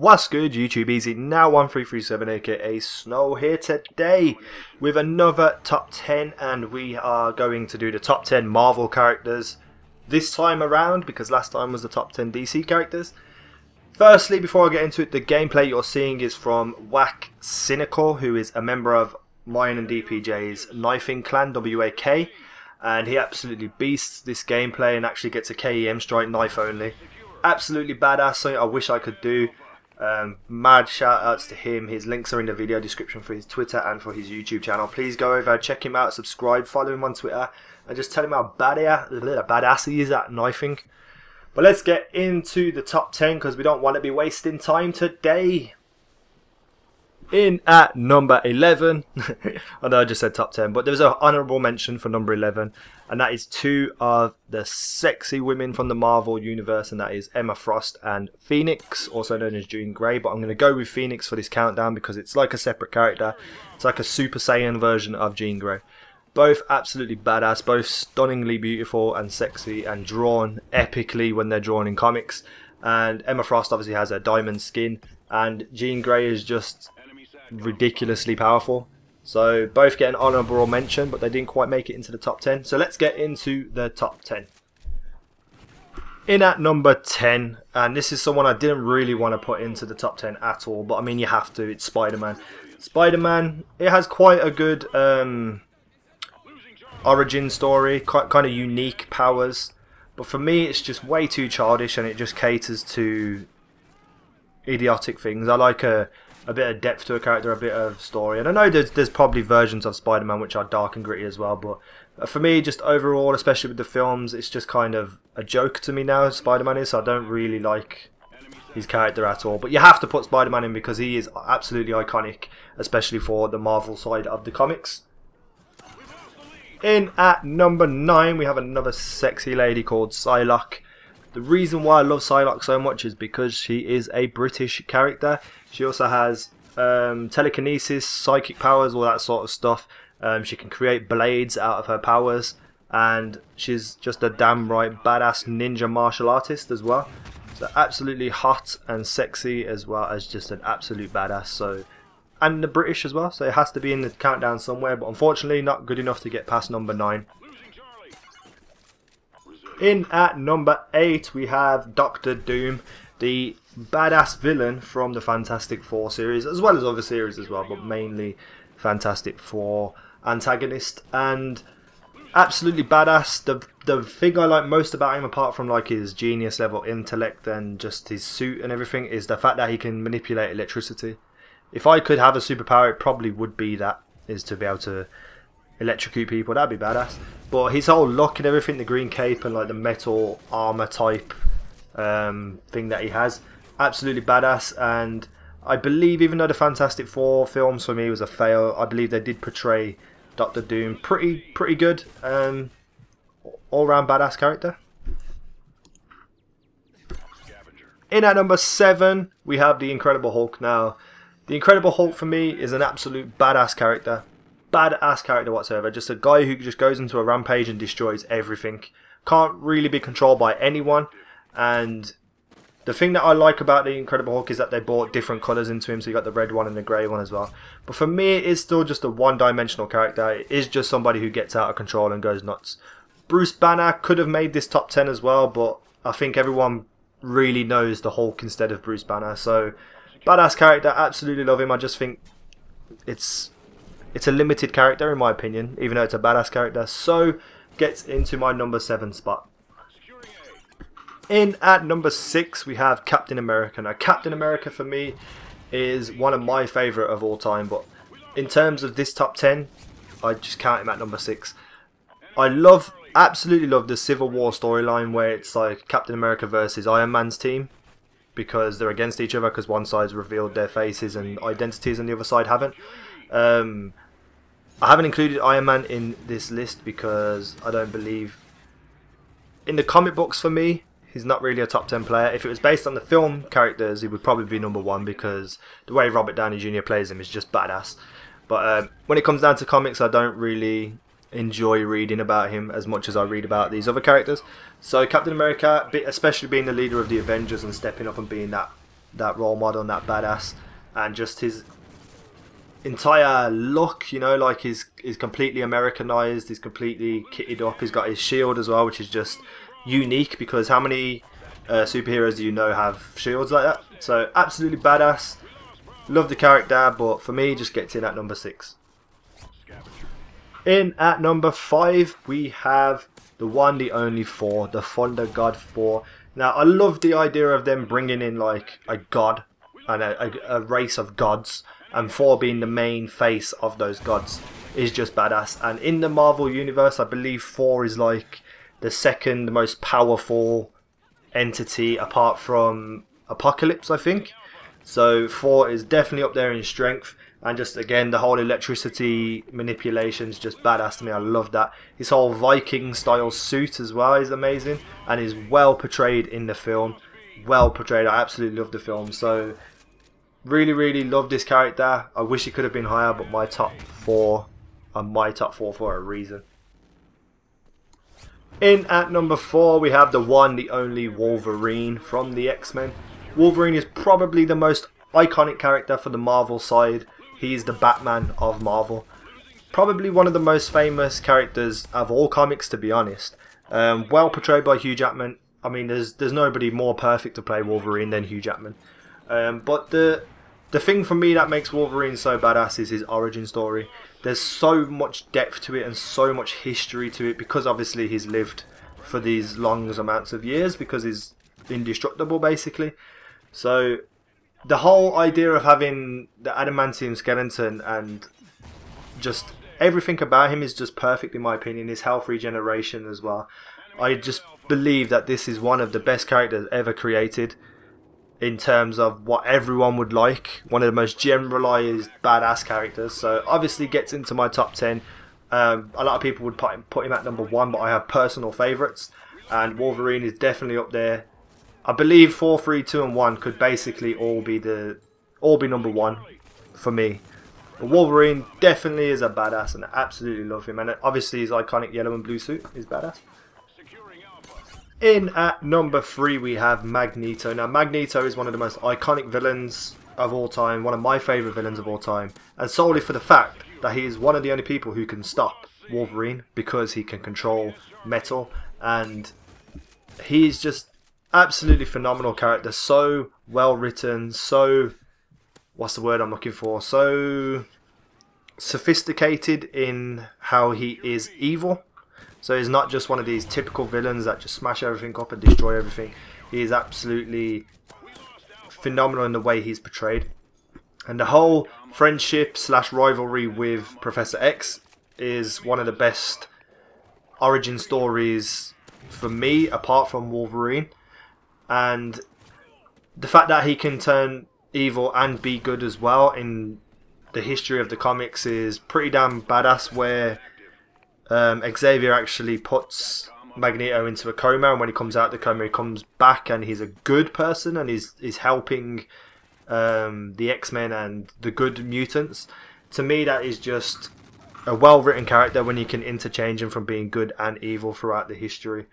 What's good, YouTube? Easy now 1337 aka Snow here today with another top 10, and we are going to do the top 10 Marvel characters this time around because last time was the top 10 DC characters. Firstly, before I get into it, the gameplay you're seeing is from Whack Cynical, who is a member of mine and DPJ's Knifing Clan, WAK, and he absolutely beasts this gameplay and actually gets a K.E.M strike knife only. Absolutely badass, something I wish I could do. Mad shout outs to him. His links are in the video description for his Twitter and for his YouTube channel. Please go over, check him out, subscribe, follow him on Twitter, and just tell him how badass he is at knifing. But let's get into the top 10 because we don't want to be wasting time today. In at number 11, I know I just said top 10, but there's an honourable mention for number 11, and that is two of the sexy women from the Marvel Universe, and that is Emma Frost and Phoenix, also known as Jean Grey, but I'm going to go with Phoenix for this countdown because it's like a separate character. It's like a Super Saiyan version of Jean Grey. Both absolutely badass, both stunningly beautiful and sexy and drawn epically when they're drawn in comics. And Emma Frost obviously has a diamond skin, and Jean Grey is just ridiculously powerful. So both get an honourable mention, but they didn't quite make it into the top 10. So let's get into the top 10. In at number 10, and this is someone I didn't really want to put into the top 10 at all, but I mean you have to, it's SpiderMan. SpiderMan, it has quite a good origin story, kind of unique powers, but for me it's just way too childish and it just caters to idiotic things. I like a bit of depth to a character, a bit of story, and I know there's probably versions of Spider-Man which are dark and gritty as well, but for me, just overall, especially with the films, it's just kind of a joke to me now, Spider-Man is, so I don't really like his character at all. But you have to put Spider-Man in because he is absolutely iconic, especially for the Marvel side of the comics. In at number 9, we have another sexy lady called Psylocke. The reason why I love Psylocke so much is because she is a British character. She also has telekinesis, psychic powers, all that sort of stuff. She can create blades out of her powers, and she's just a damn right badass ninja martial artist as well. So absolutely hot and sexy, as well as just an absolute badass. So, and the British as well, so it has to be in the countdown somewhere, but unfortunately not good enough to get past number 9. In at number 8, we have Doctor Doom, the badass villain from the Fantastic Four series, as well as other series as well, but mainly Fantastic Four antagonist, and absolutely badass. The thing I like most about him, apart from like his genius level intellect and just his suit and everything, is the fact that he can manipulate electricity. If I could have a superpower, it probably would be that, is to be able to electrocute people. That'd be badass. But his whole look and everything, the green cape and like the metal armor type thing that he has, absolutely badass. And I believe, even though the Fantastic Four films for me was a fail, I believe they did portray Doctor Doom pretty good. All round badass character. In at number 7, we have the Incredible Hulk. Now, the Incredible Hulk for me is an absolute badass character. Badass character whatsoever. Just a guy who just goes into a rampage and destroys everything. Can't really be controlled by anyone. And the thing that I like about the Incredible Hulk is that they brought different colours into him. So you got the red one and the grey one as well. But for me, it is still just a one-dimensional character. It is just somebody who gets out of control and goes nuts. Bruce Banner could have made this top 10 as well, but I think everyone really knows the Hulk instead of Bruce Banner. So badass character, absolutely love him. I just think it's a limited character in my opinion, even though it's a badass character. So gets into my number 7 spot. In at number 6, we have Captain America. Now, Captain America for me is one of my favourite of all time, but in terms of this top 10, I just count him at number 6. I absolutely love the Civil War storyline where it's like Captain America versus Iron Man's team, because they're against each other because one side's revealed their faces and identities and the other side haven't. I haven't included Iron Man in this list because I don't believe, in the comic books for me, he's not really a top 10 player. If it was based on the film characters, he would probably be number 1 because the way Robert Downey Jr. plays him is just badass. But when it comes down to comics, I don't really enjoy reading about him as much as I read about these other characters. So Captain America, especially being the leader of the Avengers and stepping up and being that that role model and that badass, and just his entire look, you know, like he's completely Americanized, he's completely kitted up, he's got his shield as well, which is just unique, because how many superheroes do you know have shields like that? So absolutely badass, love the character, but for me just gets in at number 6. In at number 5 we have the one, the only Thor, the Thunder God Thor. Now I love the idea of them bringing in like a god and a race of gods, and Thor being the main face of those gods is just badass. And in the Marvel universe, I believe Thor is like the second most powerful entity apart from Apocalypse, I think. So Thor is definitely up there in strength, and just again the whole electricity manipulation is just badass to me. I love that. His whole Viking style suit as well is amazing, and is well portrayed in the film. Well portrayed. I absolutely love the film. So really love this character. I wish it could have been higher, but my top 4 are my top 4 for a reason. In at number 4 we have the one, the only Wolverine from the X-Men. Wolverine is probably the most iconic character for the Marvel side. He is the Batman of Marvel. Probably one of the most famous characters of all comics, to be honest. Well portrayed by Hugh Jackman. I mean, there's nobody more perfect to play Wolverine than Hugh Jackman. But the thing for me that makes Wolverine so badass is his origin story. There's so much depth to it and so much history to it, because obviously he's lived for these long amounts of years, because he's indestructible basically. So the whole idea of having the adamantium skeleton and just everything about him is just perfect in my opinion. His health regeneration as well. I just believe that this is one of the best characters ever created in terms of what everyone would like. One of the most generalized badass characters. So obviously gets into my top 10. A lot of people would put him at number 1, but I have personal favourites, and Wolverine is definitely up there. I believe 4, 3, 2 and 1 could basically all be number 1 for me. But Wolverine definitely is a badass, and I absolutely love him. And obviously his iconic yellow and blue suit is badass. In at number 3 we have Magneto. Now Magneto is one of the most iconic villains of all time, one of my favourite villains of all time, and solely for the fact that he is one of the only people who can stop Wolverine, because he can control metal, and he's just absolutely phenomenal character. So well written, so what's the word I'm looking for, so sophisticated in how he is evil. So he's not just one of these typical villains that just smash everything up and destroy everything. He is absolutely phenomenal in the way he's portrayed. And the whole friendship / rivalry with Professor X is one of the best origin stories for me, apart from Wolverine. And the fact that he can turn evil and be good as well in the history of the comics is pretty damn badass, where Xavier actually puts Magneto into a coma, and when he comes out of the coma he comes back and he's a good person, and he's helping the X-Men and the good mutants. To me that is just a well written character when you can interchange him from being good and evil throughout the history.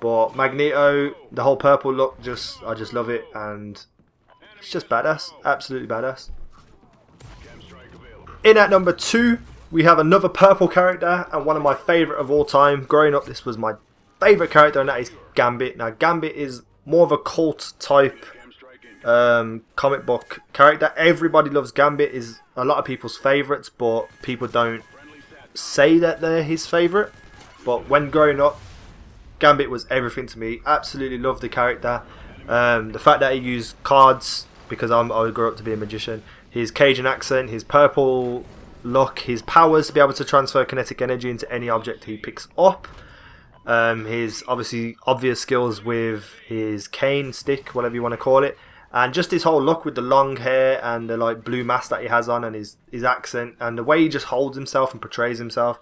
But Magneto, the whole purple look, I just love it, and it's just badass, absolutely badass. In at number 2 we have another purple character, and one of my favourite of all time. Growing up this was my favourite character, and that is Gambit. Now Gambit is more of a cult type comic book character. Everybody loves Gambit, is a lot of people's favourites, but people don't say that they're his favourite. But when growing up, Gambit was everything to me. Absolutely loved the character. The fact that he used cards, because I grew up to be a magician. His Cajun accent, his purple look, his powers to be able to transfer kinetic energy into any object he picks up. His obvious skills with his cane, stick, whatever you want to call it. And just his whole look with the long hair and the like blue mask that he has on, and his accent, and the way he just holds himself and portrays himself.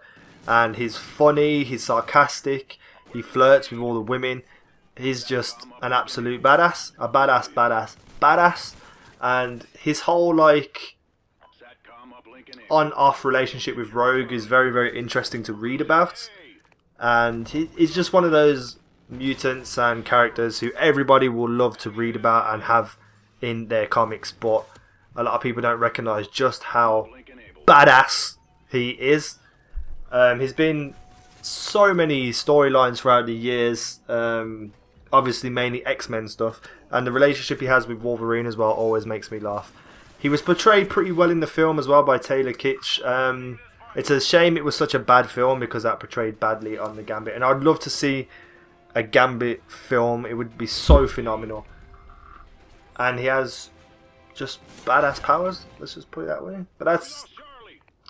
And he's funny, he's sarcastic, he flirts with all the women. He's just an absolute badass. A badass. And his whole like on-off relationship with Rogue is very interesting to read about. And he's just one of those mutants and characters who everybody will love to read about and have in their comics, but a lot of people don't recognise just how badass he is. He's been so many storylines throughout the years, obviously mainly X-Men stuff, and the relationship he has with Wolverine as well always makes me laugh. He was portrayed pretty well in the film as well by Taylor Kitsch. It's a shame it was such a bad film because that portrayed badly on the Gambit, and I'd love to see a Gambit film. It would be so phenomenal. And he has just badass powers, let's just put it that way. But that's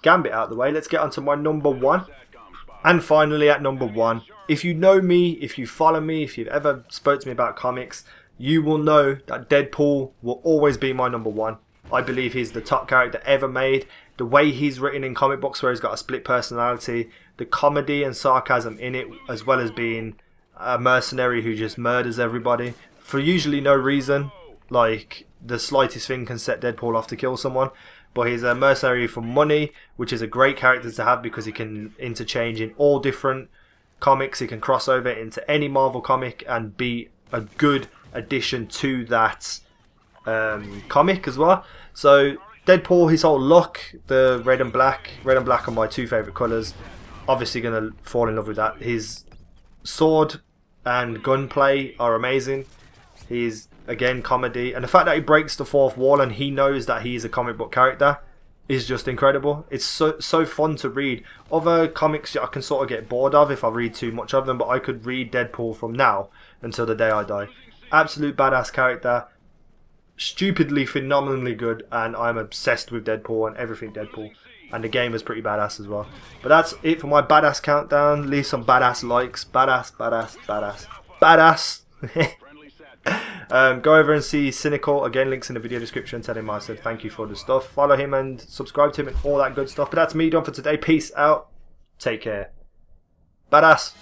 Gambit out of the way. Let's get on to my number one. And finally at number one, if you know me, if you follow me, if you've ever spoke to me about comics, you will know that Deadpool will always be my number one. I believe he's the top character ever made. The way he's written in comic books, where he's got a split personality, the comedy and sarcasm in it, as well as being a mercenary who just murders everybody for usually no reason. Like, the slightest thing can set Deadpool off to kill someone. But he's a mercenary for money, which is a great character to have because he can interchange in all different comics. He can cross over into any Marvel comic and be a good addition to that comic as well. So Deadpool, his whole look, the red and black are my two favourite colours. Obviously going to fall in love with that. His sword and gunplay are amazing. He's, again, comedy, and the fact that he breaks the fourth wall and he knows that he's a comic book character is just incredible. It's so fun to read. Other comics I can sort of get bored of if I read too much of them, but I could read Deadpool from now until the day I die. Absolute badass character, stupidly phenomenally good, and I'm obsessed with Deadpool and everything Deadpool. And the game is pretty badass as well. But that's it for my badass countdown. Leave some badass likes. Badass, badass, badass, badass. Go over and see Cynical, again, links in the video description. Tell him I said thank you for the stuff. Follow him and subscribe to him and all that good stuff. But that's me done for today. Peace out. Take care. Badass.